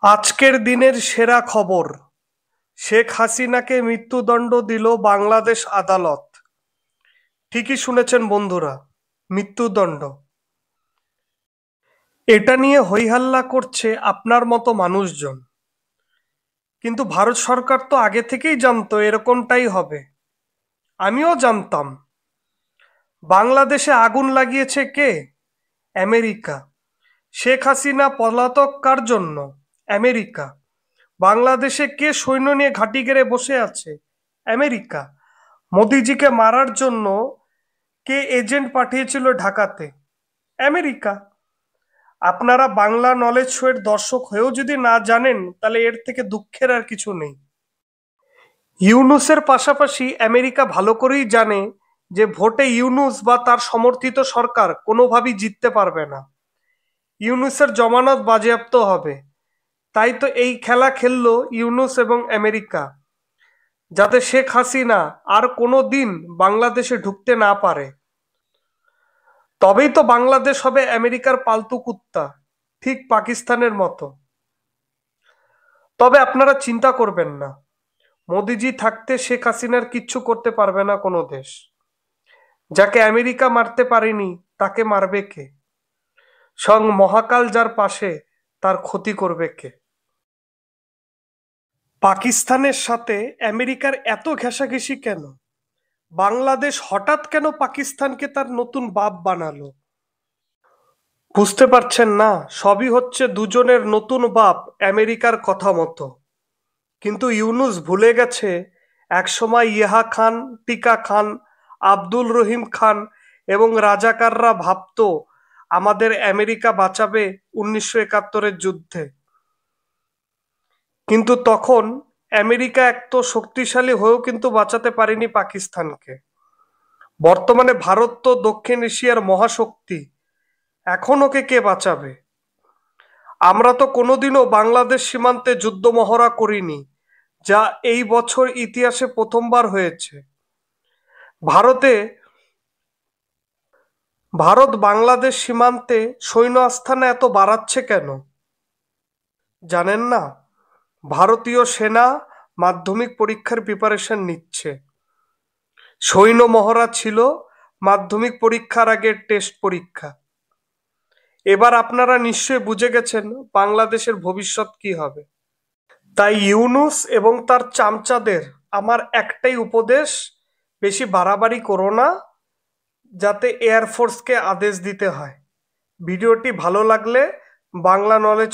আজকের দিনের সেরা খবর, শেখ হাসিনাকে মৃত্যুদণ্ড দিল বাংলাদেশ আদালত। ঠিকই শুনেছেন বন্ধুরা, মৃত্যুদণ্ড। এটা নিয়ে হইহাল্লা করছে আপনার মতো মানুষজন, কিন্তু ভারত সরকার তো আগে থেকেই জানতো এরকমটাই হবে। আমিও জানতাম। বাংলাদেশে আগুন লাগিয়েছে কে? আমেরিকা। শেখ হাসিনা পলাতক কার জন্য? আমেরিকা। বাংলাদেশে কে সৈন্য নিয়ে ঘাঁটি গেড়ে বসে আছে? আমেরিকা। মোদিজিকে মারার জন্য কে এজেন্ট পাঠিয়েছিল ঢাকাতে? আমেরিকা। আপনারা বাংলা নলেজ শোয়ের দর্শক হয়েও যদি না জানেন, তাহলে এর থেকে দুঃখের আর কিছু নেই। ইউনূসের পাশাপাশি আমেরিকা ভালো করেই জানে যে ভোটে ইউনূস বা তার সমর্থিত সরকার কোনোভাবেই জিততে পারবে না। ইউনূসের জমানত বাজেয়াপ্ত হবে। তাই তো এই খেলা খেললো ইউনূস এবং আমেরিকা, যাতে শেখ হাসিনা আর কোনো দিন বাংলাদেশে ঢুকতে না পারে। তবেই তো বাংলাদেশ হবে আমেরিকার পালতু কুত্তা, ঠিক পাকিস্তানের মতো। তবে আপনারা চিন্তা করবেন না, মোদিজি থাকতে শেখ হাসিনার কিচ্ছু করতে পারবে না কোনো দেশ। যাকে আমেরিকা মারতে পারেনি, তাকে মারবে কে? স্বয়ং মহাকাল যার পাশে, তার ক্ষতি করবে কে? পাকিস্তানের সাথে আমেরিকার এত ঘেঁষাঘেঁষি কেন? বাংলাদেশ হঠাৎ কেন পাকিস্তানকে তার নতুন বাপ বানালো? বুঝতে পারছেন না? সবই হচ্ছে দুজনের নতুন বাপ আমেরিকার কথা মতো। কিন্তু ইউনূস ভুলে গেছে একসময় ইয়াহা খান, টিকা খান, আব্দুল রহিম খান এবং রাজাকাররা ভাবতো আমাদের আমেরিকা বাঁচাবে 1971-এর যুদ্ধে। কিন্তু তখন আমেরিকা এত শক্তিশালী হয়েও কিন্তু বাঁচাতে পারেনি পাকিস্তানকে। বর্তমানে ভারত তো দক্ষিণ এশিয়ার মহাশক্তি, এখন ওকে কে বাঁচাবে? আমরা তো কোনোদিনও বাংলাদেশ সীমান্তে যুদ্ধ মহড়া করিনি, যা এই বছর ইতিহাসে প্রথমবার হয়েছে। ভারতে ভারত বাংলাদেশ সীমান্তে সৈন্য আস্তানা এত বাড়াচ্ছে কেন জানেন না? ভারতীয় সেনা মাধ্যমিক পরীক্ষার প্রিপারেশন নিচ্ছে। সৈন্য মহড়া ছিল মাধ্যমিক পরীক্ষার আগের টেস্ট পরীক্ষা। এবার আপনারা নিশ্চয়ই বুঝে গেছেন বাংলাদেশের ভবিষ্যৎ কি হবে। তাই ইউনূস এবং তার চামচাদের আমার একটাই উপদেশ, বেশি বাড়াবাড়ি করো না, যাতে এয়ারফোর্সকে আদেশ দিতে হয়। ভিডিওটি ভালো লাগলে বাংলা নলেজ